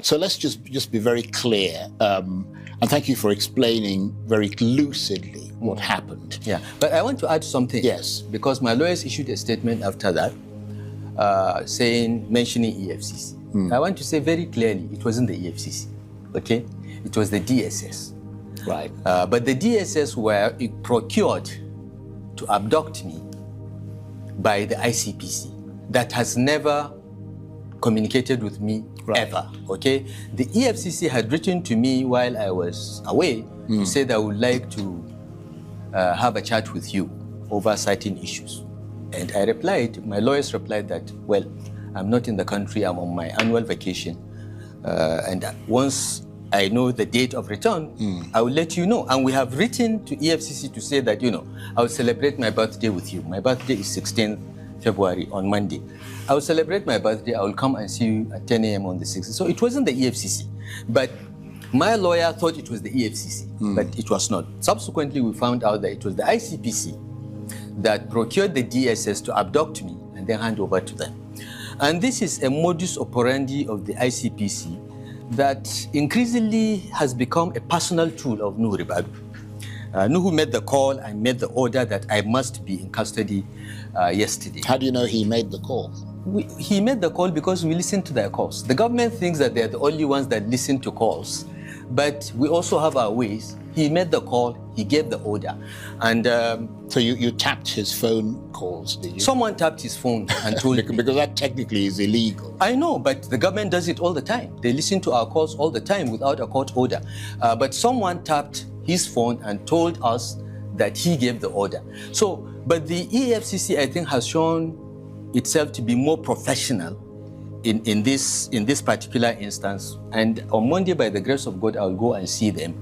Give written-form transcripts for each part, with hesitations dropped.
So let's just be very clear, and thank you for explaining very lucidly what happened. Yeah, but I want to add something. Yes. Because my lawyers issued a statement after that, mentioning EFCC. I want to say very clearly, it wasn't the EFCC, okay? It was the DSS. Right. But the DSS were procured to abduct me by the ICPC. That has never communicated with me ever, okay? The EFCC had written to me while I was away to say that I would like to have a chat with you over certain issues. And I replied, my lawyers replied that, well, I'm not in the country, I'm on my annual vacation. And once I know the date of return, I will let you know. And we have written to EFCC to say that, I will celebrate my birthday with you. My birthday is 16th February on Monday. I will celebrate my birthday. I will come and see you at 10 a.m. on the 6th. So it wasn't the EFCC. But my lawyer thought it was the EFCC, but it was not. Subsequently, we found out that it was the ICPC that procured the DSS to abduct me and then hand over to them. And this is a modus operandi of the ICPC that increasingly has become a personal tool of Nuhu Ribadu. Nuhu made the call and made the order that I must be in custody yesterday. How do you know he made the call? He made the call because we listened to their calls. The government thinks that they're the only ones that listen to calls, but we also have our ways. He made the call, he gave the order. And so you tapped his phone calls, did you? Someone tapped his phone and told me. Because that technically is illegal. I know, but the government does it all the time. They listen to our calls all the time without a court order. But someone tapped his phone and told us that he gave the order. So, but the EFCC, I think, has shown itself to be more professional in this particular instance. And on Monday, by the grace of God, I'll go and see them.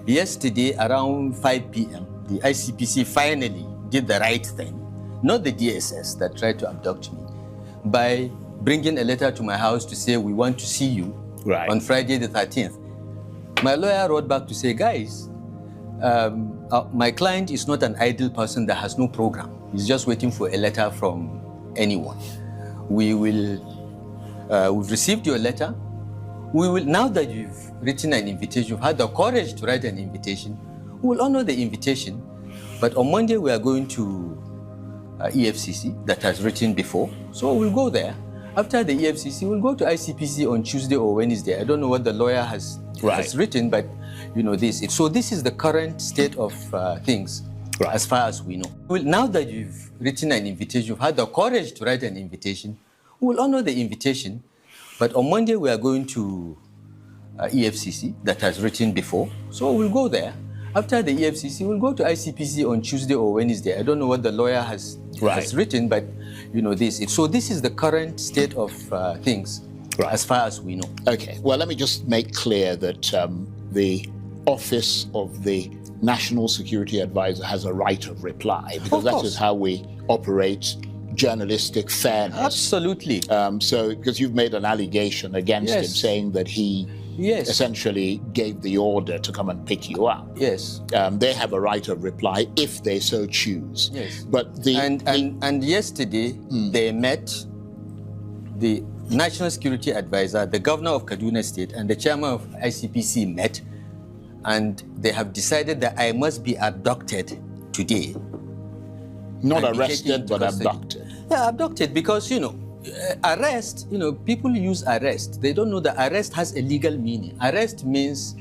Yesterday, around 5 p.m., the ICPC finally did the right thing, not the DSS that tried to abduct me, by bringing a letter to my house to say, we want to see you on Friday the 13th. My lawyer wrote back to say, guys, my client is not an idle person that has no program. He's just waiting for a letter from anyone. We've received your letter. We will, now that you've written an invitation, you've had the courage to write an invitation, we will honor the invitation. But on Monday, we are going to EFCC that has written before. So we'll go there. After the EFCC, we'll go to ICPC on Tuesday or Wednesday. I don't know what the lawyer has written, but So this is the current state of things as far as we know. Well, now that you've written an invitation, you've had the courage to write an invitation, we will honor the invitation. But on Monday, we are going to EFCC that has written before. So we'll go there. After the EFCC, we'll go to ICPC on Tuesday or Wednesday. I don't know what the lawyer has written, but So this is the current state of things as far as we know. Okay. Well, let me just make clear that the Office of the National Security Advisor has a right of reply, because that is how we operate journalistic fairness. Absolutely. So, because you've made an allegation against him saying that he essentially gave the order to come and pick you up. Yes. They have a right of reply if they so choose. Yes. But and yesterday they met the National Security Advisor, the Governor of Kaduna State, and the Chairman of ICPC met, and they have decided that I must be abducted today. Not arrested, but abducted. Yeah, abducted because, arrest, people use arrest. They don't know that arrest has a legal meaning. Arrest means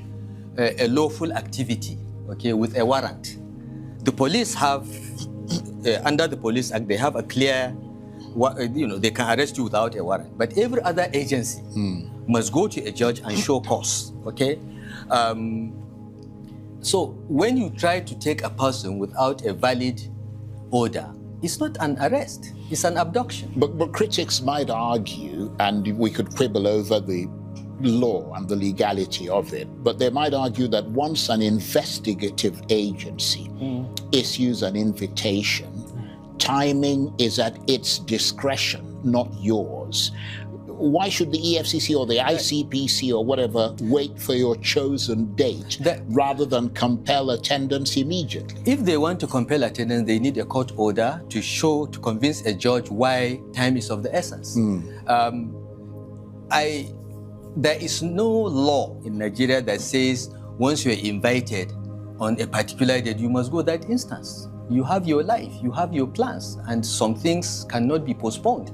a lawful activity, with a warrant. The police have, under the Police Act, they have a clear, they can arrest you without a warrant. But every other agency must go to a judge and show cause, So when you try to take a person without a valid order, it's not an arrest, it's an abduction. But critics might argue, and we could quibble over the law and the legality of it, but they might argue that once an investigative agency issues an invitation, timing is at its discretion, not yours. Why should the EFCC or the ICPC or whatever wait for your chosen date rather than compel attendance immediately? If they want to compel attendance, they need a court order to convince a judge why time is of the essence. there is no law in Nigeria that says once you're invited on a particular date, you must go that instance. You have your life, you have your plans, and some things cannot be postponed.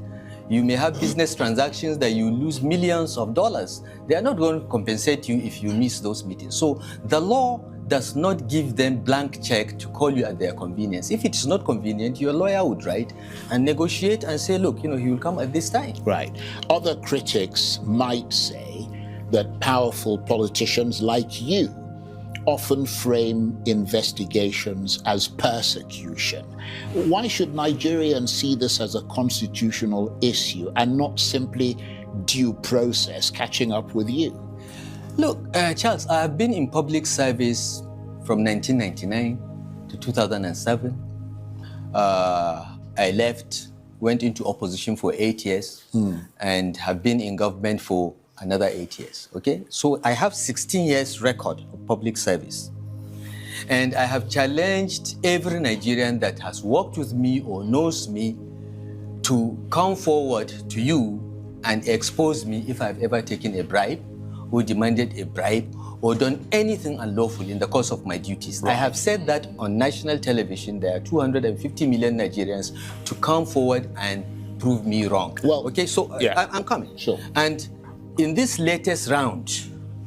You may have business transactions that you lose millions of dollars. They are not going to compensate you if you miss those meetings. So the law does not give them blank check to call you at their convenience. If it is not convenient, your lawyer would write and negotiate and say, look, he will come at this time. Right. Other critics might say that powerful politicians like you often frame investigations as persecution. Why should Nigerians see this as a constitutional issue and not simply due process catching up with you? Look, Charles, I have been in public service from 1999 to 2007. I left, went into opposition for 8 years, and have been in government for another 8 years, okay? So I have 16 years record of public service. And I have challenged every Nigerian that has worked with me or knows me to come forward to you and expose me if I've ever taken a bribe or demanded a bribe or done anything unlawful in the course of my duties. Right. I have said that on national television. There are 250 million Nigerians to come forward and prove me wrong. Well, okay, so yeah. I'm coming. Sure. And in this latest round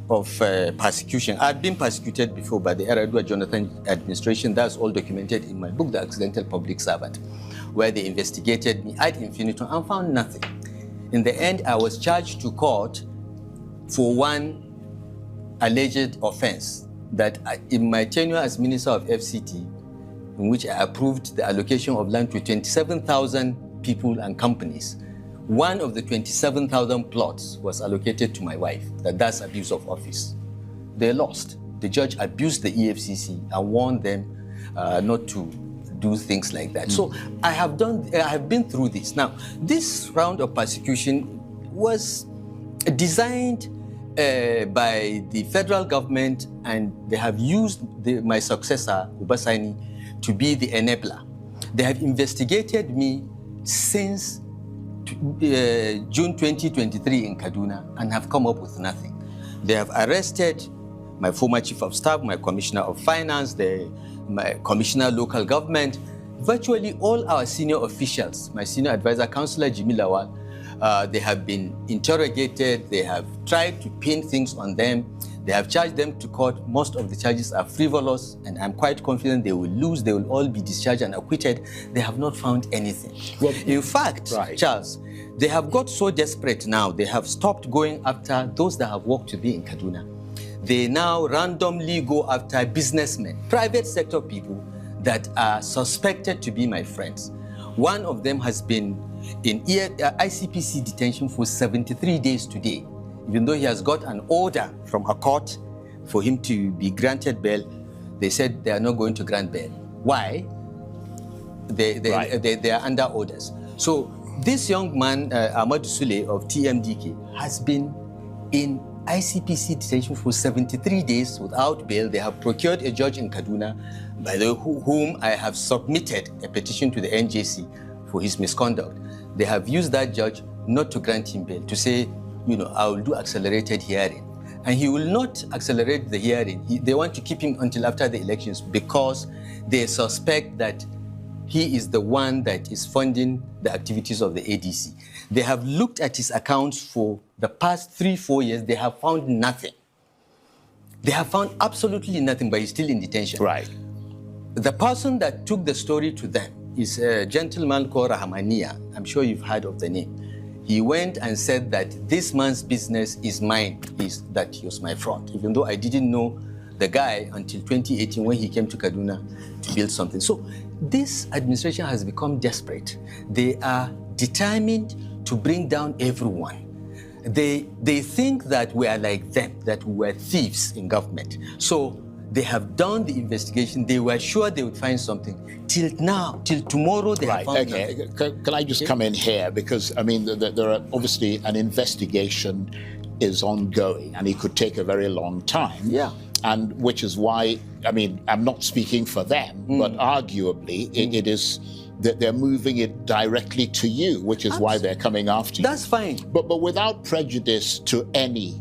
of persecution, I've been persecuted before by the Eradua Jonathan administration. That's all documented in my book, The Accidental Public Servant, where they investigated me ad infinitum and found nothing. In the end, I was charged to court for one alleged offense that in my tenure as Minister of FCT, in which I approved the allocation of land to 27,000 people and companies, one of the 27,000 plots was allocated to my wife. That's abuse of office. They lost. The judge abused the EFCC and warned them not to do things like that. So I have been through this. Now, this round of persecution was designed by the federal government, and they have used my successor, Ubasani, to be the enabler. They have investigated me since June 2023 in Kaduna and have come up with nothing. They have arrested my former chief of staff, my commissioner of finance, my commissioner of local government, virtually all our senior officials, my senior advisor, Councillor Jimmy Lawal. They have been interrogated. They have tried to pin things on them. They have charged them to court. Most of the charges are frivolous, and I'm quite confident they will lose. They will all be discharged and acquitted. They have not found anything. Well, in fact, right. Charles, they have got so desperate now, they have stopped going after those that have worked with me in Kaduna. They now randomly go after businessmen, private sector people that are suspected to be my friends. One of them has been in ICPC detention for 73 days today. Even though he has got an order from a court for him to be granted bail, they said they are not going to grant bail. Why? They are under orders. So this young man, Ahmad Sule of TMDK, has been in ICPC detention for 73 days without bail. They have procured a judge in Kaduna, by the whom I have submitted a petition to the NJC for his misconduct. They have used that judge not to grant him bail, to say, I will do accelerated hearing. And he will not accelerate the hearing. They want to keep him until after the elections because they suspect that he is the one that is funding the activities of the ADC. They have looked at his accounts for the past 3-4 years. They have found nothing. They have found absolutely nothing, but he's still in detention. Right. The person that took the story to them is a gentleman called Rahamania. I'm sure you've heard of the name. He went and said that this man's business is mine, that he was my fraud, even though I didn't know the guy until 2018 when he came to Kaduna to build something. So this administration has become desperate. They are determined to bring down everyone. They think that we are like them, that we were thieves in government. So they have done the investigation. They were sure they would find something. Till now, till tomorrow, they have found nothing. Can I just come in here? Because, there are obviously an investigation is ongoing, and it could take a very long time. Yeah. And which is why, I'm not speaking for them, but arguably it is that they're moving it directly to you, which is why they're coming after you. That's fine. But without prejudice to any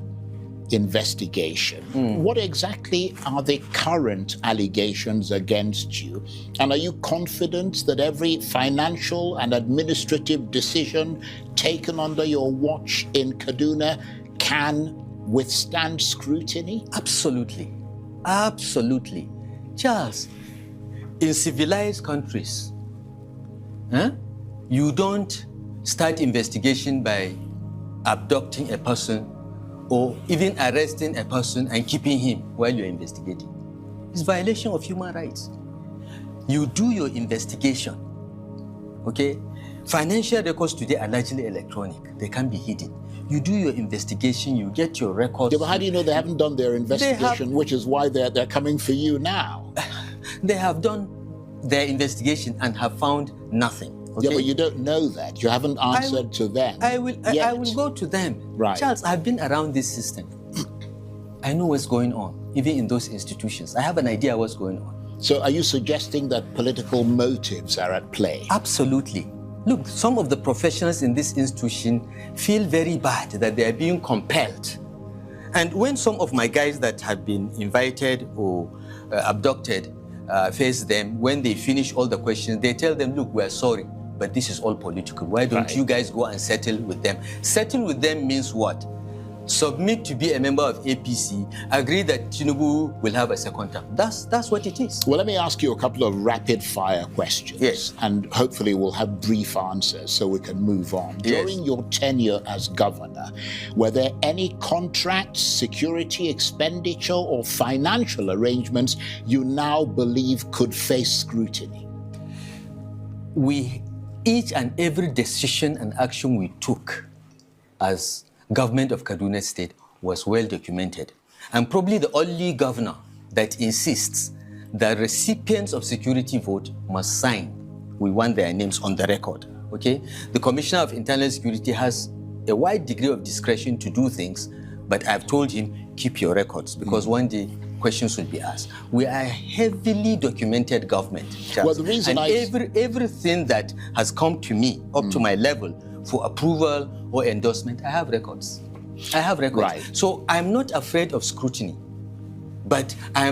investigation. What exactly are the current allegations against you? And are you confident that every financial and administrative decision taken under your watch in Kaduna can withstand scrutiny? Absolutely. Absolutely. Charles, in civilized countries, you don't start investigation by abducting a person or even arresting a person and keeping him while you're investigating. It's violation of human rights. You do your investigation, okay? Financial records today are largely electronic. They can't be hidden. You do your investigation, you get your records. Yeah, but how do you know they haven't done their investigation, which is why they're coming for you now? They have done their investigation and have found nothing. Okay? Yeah, but you don't know that. You haven't answered to them. I will go to them. Right. Charles, I've been around this system. I know what's going on, even in those institutions. I have an idea what's going on. So are you suggesting that political motives are at play? Absolutely. Look, some of the professionals in this institution feel very bad that they are being compelled. And when some of my guys that have been invited or abducted face them, when they finish all the questions, they tell them, look, we're sorry, but this is all political. Why don't you guys go and settle with them? Settle with them means what? Submit to be a member of APC, agree that Tinubu will have a second term. That's what it is. Well, let me ask you a couple of rapid-fire questions. Yes. And hopefully we'll have brief answers so we can move on. Yes. During your tenure as governor, were there any contracts, security expenditure, or financial arrangements you now believe could face scrutiny? Each and every decision and action we took as government of Kaduna State was well documented. I'm probably the only governor that insists that recipients of security vote must sign. We want their names on the record, okay? The Commissioner of Internal Security has a wide degree of discretion to do things, but I've told him, keep your records, because one day questions will be asked. We are a heavily documented government, Charles. Well, the reason everything that has come to me, up to my level, for approval or endorsement, I have records. I have records. Right. So I'm not afraid of scrutiny, but I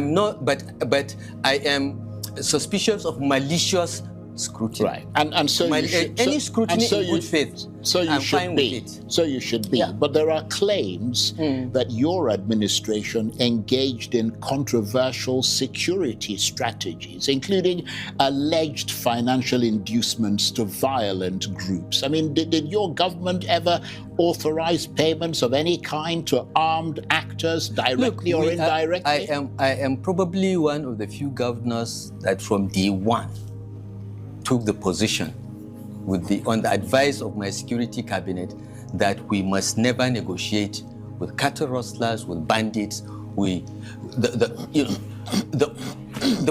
am suspicious of malicious scrutiny. Right. And so you should, any scrutiny in good faith, so you I'm should fine be. with it. So you should be. Yeah. But there are claims that your administration engaged in controversial security strategies, including alleged financial inducements to violent groups. I mean, did your government ever authorize payments of any kind to armed actors, directly or indirectly? I am probably one of the few governors that from day one took the position on the advice of my security cabinet that we must never negotiate with cattle rustlers, with bandits. The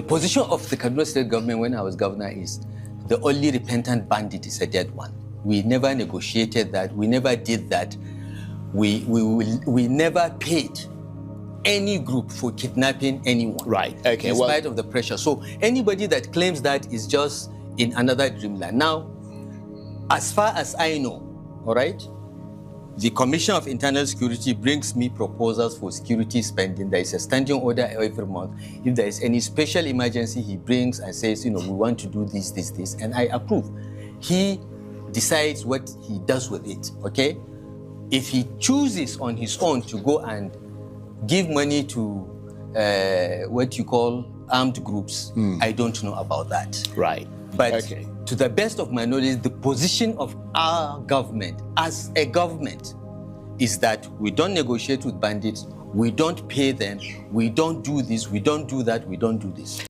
position of the Kaduna State government when I was governor is the only repentant bandit is a dead one. We never negotiated that. We never did that. We never paid any group for kidnapping anyone. Right. Okay. In spite of the pressure. So anybody that claims that is just in another dreamland. Now, as far as I know, all right, the Commission of Internal Security brings me proposals for security spending. There is a standing order every month. If there is any special emergency, he brings and says, we want to do this, and I approve. He decides what he does with it, okay? If he chooses on his own to go and give money to what you call armed groups, I don't know about that. Right. But to the best of my knowledge, the position of our government as a government is that we don't negotiate with bandits, we don't pay them, we don't do this, we don't do that, we don't do this.